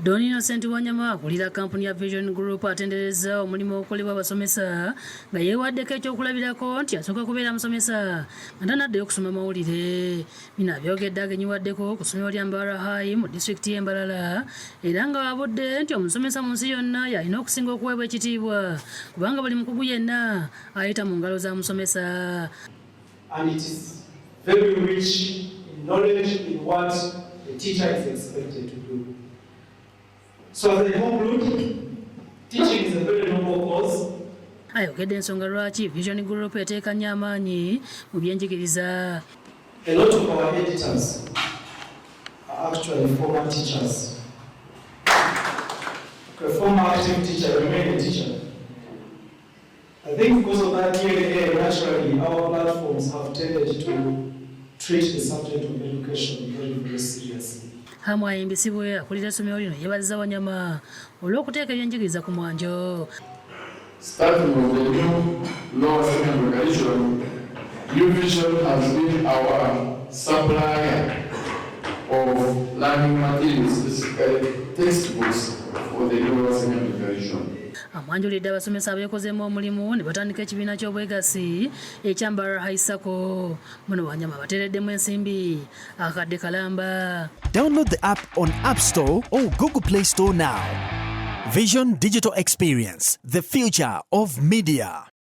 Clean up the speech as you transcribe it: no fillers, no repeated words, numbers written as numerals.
Don Innocent Wanyama akulira kampuni ya Vision Group atenderezza omulimu ogukolebwa abasomesa nga yeewaddeko ekyokulabirako nti asooka kubeera musomesa nga tanaddeyo okusoma mawulire. Bino abyogedde agenyiwaddeko ku ssomero lya Mbarara High mu disitulikiti y'e Mbarara era nga wabudde nti omusomesa mu nsi yonna y'alina okusinga okuweebwa ekitiibwa kubanga buli mukugu yenna ayita mu ngalo za musomesa. And it is very rich in knowledge in what the teacher is expected to do. So as I conclude, teaching is a very noble cause. Ayogedde ensonga lwaki Vision Group eteeka nnyo amaanyi mu byenjigiriza. A lot of our editors are actually former teachers. A former active teacher remain a teacher. I think because of that DNA, naturally our platforms have tended to treat the subject of education very, very seriously. Hamu ayimbisibwe akulira essomero lino yeebazizza Wanyama olw'okuteeka ebyenjigiriza ku mwanjo. Starting with the new lower secondary curriculum, New Vision has been our supplier of learning materials, specifically textbooks for the lower secondary curriculum. Amwanjulidde abasomesa abeekozeemu omulimu ne batandika ekibiina ky'obwegassi ekya Mbarara High Sacco. Muno Wanyama bateereddemu ensimbi akadde kalamba. Download the app on App Store or Google Play Store now. Vision Digital Experience, the future of media.